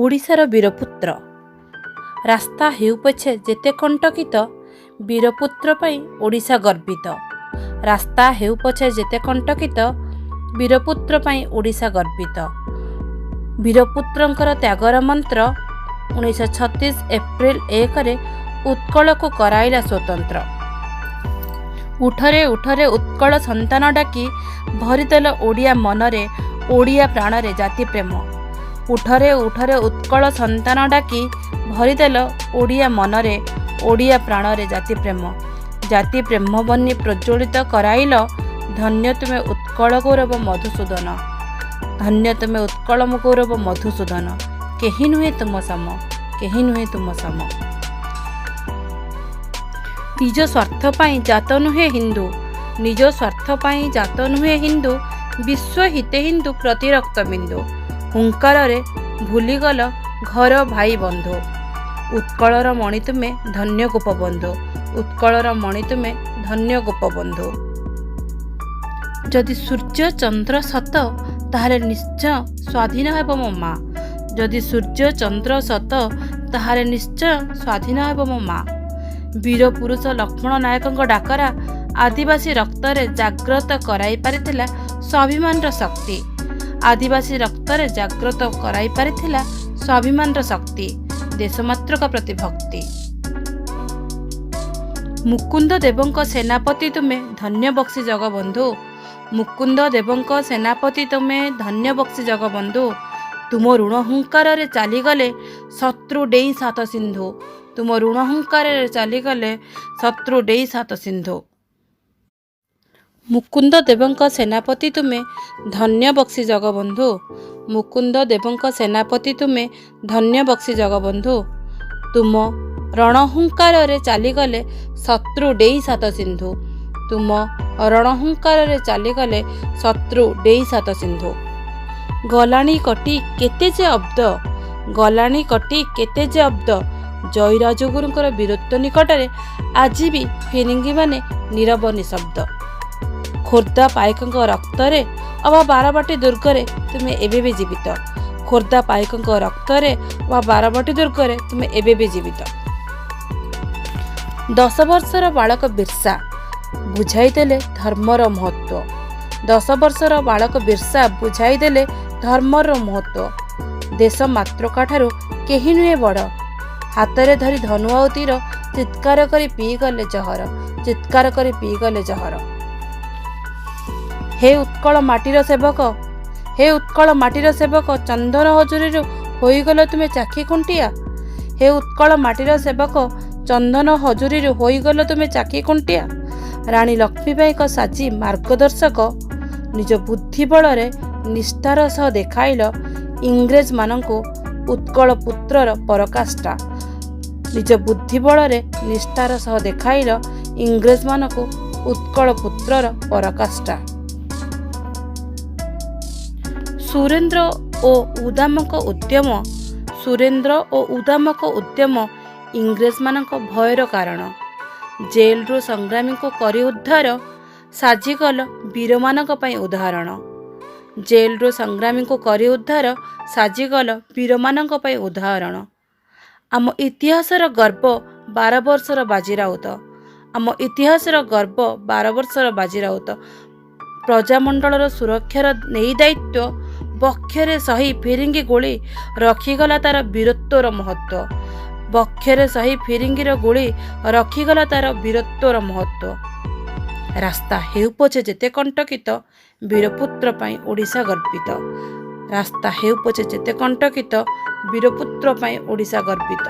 ଓଡ଼ିଶାର ବୀରପୁତ୍ର। ରାସ୍ତା ହେଉ ପଛେ ଯେତେ କଣ୍ଟକିତ, ବୀରପୁତ୍ର ପାଇଁ ଓଡ଼ିଶା ଗର୍ବିତ। ରାସ୍ତା ହେଉ ପଛେ ଯେତେ କଣ୍ଟକିତ, ବୀରପୁତ୍ର ପାଇଁ ଓଡ଼ିଶା ଗର୍ବିତ। ବୀରପୁତ୍ରଙ୍କର ତ୍ୟାଗର ମନ୍ତ୍ର 1936 ଏପ୍ରିଲ 1ରେ ଉତ୍କଳକୁ କରାଇଲା ସ୍ୱତନ୍ତ୍ର। ଉଠରେ ଉଠରେ ଉତ୍କଳ ସନ୍ତାନ ଡାକି, ଭରିଦେଲ ଓଡ଼ିଆ ମନରେ, ଓଡ଼ିଆ ପ୍ରାଣରେ ଜାତି ପ୍ରେମ। ଉଠରେ ଉଠରେ ଉତ୍କଳ ସନ୍ତାନ ଡାକି, ଭରିଦେଲ ଓଡ଼ିଆ ମନରେ, ଓଡ଼ିଆ ପ୍ରାଣରେ ଜାତି ପ୍ରେମ। ଜାତି ପ୍ରେମ ବହ୍ନି ପ୍ରଜ୍ୱଳିତ କରାଇଲ, ଧନ୍ୟ ତୁମେ ଉତ୍କଳ ଗୌରବ ମଧୁସୂଦନ। ଧନ୍ୟ ତୁମେ ଉତ୍କଳ ଗୌରବ ମଧୁସୂଦନ। କେହି ନୁହେଁ ତୁମ ସମ, କେହି ନୁହେଁ ତୁମ ସମ। ନିଜ ସ୍ୱାର୍ଥ ପାଇଁ ଜାତ ନୁହେଁ ହିନ୍ଦୁ, ନିଜ ସ୍ୱାର୍ଥ ପାଇଁ ଜାତ ନୁହେଁ ହିନ୍ଦୁ, ବିଶ୍ୱ ହିତେ ହିନ୍ଦୁ ପ୍ରତି ରକ୍ତ ବିନ୍ଦୁ। ହୁଙ୍କାରରେ ଭୁଲିଗଲ ଘର ଭାଇ ବନ୍ଧୁ, ଉତ୍କଳର ମଣି ତୁମେ ଧନ୍ୟ ଗୋପବନ୍ଧୁ। ଉତ୍କଳର ମଣି ତୁମେ ଧନ୍ୟ ଗୋପବନ୍ଧୁ। ଯଦି ସୂର୍ଯ୍ୟ ଚନ୍ଦ୍ର ସତ, ତାହେଲେ ନିଶ୍ଚୟ ସ୍ୱାଧୀନ ହେବ ମୋ ମା। ଯଦି ସୂର୍ଯ୍ୟ ଚନ୍ଦ୍ର ସତ, ତାହେଲେ ନିଶ୍ଚୟ ସ୍ୱାଧୀନ ହେବ ମୋ ମା। ବୀର ପୁରୁଷ ଲକ୍ଷ୍ମଣ ନାୟକଙ୍କ ଡାକରା ଆଦିବାସୀ ରକ୍ତରେ ଜାଗ୍ରତ କରାଇ ପାରିଥିଲା ସ୍ୱାଭିମାନର ଶକ୍ତି। ଆଦିବାସୀ ରକ୍ତରେ ଜାଗ୍ରତ କରାଇ ପାରିଥିଲା ସ୍ୱାଭିମାନର ଶକ୍ତି, ଦେଶମାତୃକ ପ୍ରତି ଭକ୍ତି। ମୁକୁନ୍ଦ ଦେବଙ୍କ ସେନାପତି ତୁମେ ଧନ୍ୟ ବକ୍ସି ଜଗବନ୍ଧୁ। ମୁକୁନ୍ଦ ଦେବଙ୍କ ସେନାପତି ତୁମେ ଧନ୍ୟ ବକ୍ସି ଜଗବନ୍ଧୁ। ତୁମ ଋଣ ହୁଙ୍କାରରେ ଚାଲିଗଲେ ଶତ୍ରୁ ଡେଇଁ ସାତ ସିନ୍ଧୁ। ତୁମ ଋଣ ହୁଙ୍କାରରେ ଚାଲିଗଲେ ଶତ୍ରୁ ଡେଇଁ ସାତ ସିନ୍ଧୁ। ମୁକୁନ୍ଦ ଦେବଙ୍କ ସେନାପତି ତୁମେ ଧନ୍ୟ ବକ୍ସି ଜଗବନ୍ଧୁ। ମୁକୁନ୍ଦ ଦେବଙ୍କ ସେନାପତି ତୁମେ ଧନ୍ୟ ବକ୍ସି ଜଗବନ୍ଧୁ। ତୁମ ରଣହୁଙ୍କାରରେ ଚାଲିଗଲେ ଶତ୍ରୁ ଡେଇଁ ସାତ ସିନ୍ଧୁ। ତୁମ ରଣହୁଙ୍କାରରେ ଚାଲିଗଲେ ଶତ୍ରୁ ଡେଇଁ ସାତ ସିନ୍ଧୁ। ଗଲାଣି କଟି କେତେ ଯେ ଅବ୍ଦ, ଗଲାଣି କଟି କେତେ ଯେ ଅବ୍ଦ, ଜୟୀରାଜଗୁରୁଙ୍କର ବୀରତ୍ୱ ନିକଟରେ ଆଜି ବି ଫିରିଙ୍ଗିମାନେ ନୀରବ ନିଶବ୍ଦ। ଖୋର୍ଦ୍ଧା ପାଇକଙ୍କ ରକ୍ତରେ ଅବା ବାରବାଟୀ ଦୁର୍ଗରେ ତୁମେ ଏବେ ବି ଜୀବିତ। ଖୋର୍ଦ୍ଧା ପାଇକଙ୍କ ରକ୍ତରେ ଅବା ବାରବାଟୀ ଦୁର୍ଗରେ ତୁମେ ଏବେ ବି ଜୀବିତ। 10 ବର୍ଷର ବାଳକ ବିର୍ସା ବୁଝାଇଦେଲେ ଧର୍ମର ମହତ୍ତ୍ୱ। 10 ବର୍ଷର ବାଳକ ବିର୍ସା ବୁଝାଇଦେଲେ ଧର୍ମର ମହତ୍ତ୍ୱ। ଦେଶ ମାତୃକାଠାରୁ କେହି ନୁହେଁ ବଡ଼, ହାତରେ ଧରି ଧନୁ ଆଉ ତୀର, ଚିତ୍କାର କରି ପିଇଗଲେ ଜହର, ଚିତ୍କାର କରି ପିଇଗଲେ ଜହର। ହେ ଉତ୍କଳ ମାଟିର ସେବକ, ହେ ଉତ୍କଳ ମାଟିର ସେବକ, ଚନ୍ଦନ ହଜୁରୀରୁ ହୋଇଗଲ ତୁମେ ଚାଖି ଖୁଣ୍ଟିଆ। ହେ ଉତ୍କଳ ମାଟିର ସେବକ, ଚନ୍ଦନ ହଜୁରୀରୁ ହୋଇଗଲ ତୁମେ ଚାଖି ଖୁଣ୍ଟିଆ। ରାଣୀ ଲକ୍ଷ୍ମୀବାଈଙ୍କ ସାଜି ମାର୍ଗଦର୍ଶକ, ନିଜ ବୁଦ୍ଧି ବଳରେ ନିଷ୍ଠାର ସହ ଦେଖାଇଲ ଇଂରେଜମାନଙ୍କୁ ଉତ୍କଳ ପୁତ୍ରର ପରକାଷ୍ଠା। ନିଜ ବୁଦ୍ଧି ବଳରେ ନିଷ୍ଠାର ସହ ଦେଖାଇଲ ଇଂରେଜମାନଙ୍କୁ ଉତ୍କଳ ପୁତ୍ରର ପରକାଷ୍ଠା। ସୁରେନ୍ଦ୍ର ଓ ଉଦାମଙ୍କ ଉଦ୍ୟମ, ସୁରେନ୍ଦ୍ର ଓ ଉଦାମଙ୍କ ଉଦ୍ୟମ ଇଂରେଜମାନଙ୍କ ଭୟର କାରଣ। ଜେଲରୁ ସଂଗ୍ରାମୀଙ୍କୁ କରି ଉଦ୍ଧାର, ସାଜିଗଲ ବୀରମାନଙ୍କ ପାଇଁ ଉଦାହରଣ। ଜେଲରୁ ସଂଗ୍ରାମୀଙ୍କୁ କରି ଉଦ୍ଧାର, ସାଜିଗଲ ବୀରମାନଙ୍କ ପାଇଁ ଉଦାହରଣ। ଆମ ଇତିହାସର ଗର୍ବ 12 ବର୍ଷର ବାଜି ରାଉତ। ଆମ ଇତିହାସର ଗର୍ବ 12 ବର୍ଷର ବାଜି ରାଉତ। ପ୍ରଜାମଣ୍ଡଳର ସୁରକ୍ଷାର ନେଇ ଦାୟିତ୍ୱ, ବକ୍ଷରେ ସହି ଫିରିଙ୍ଗି ଗୁଳି, ରଖିଗଲା ତାର ବୀରତ୍ୱର ମହତ୍ତ୍ୱ। ବକ୍ଷରେ ସହି ଫିରିଙ୍ଗିର ଗୁଳି, ରଖିଗଲା ତାର ବୀରତ୍ୱର ମହତ୍ତ୍ୱ। ରାସ୍ତା ହେଉ ପଛେ ଯେତେ କଣ୍ଟକିତ, ବୀରପୁତ୍ର ପାଇଁ ଓଡ଼ିଶା ଗର୍ବିତ। ରାସ୍ତା ହେଉ ପଛେ ଯେତେ କଣ୍ଟକିତ, ବୀରପୁତ୍ର ପାଇଁ ଓଡ଼ିଶା ଗର୍ବିତ।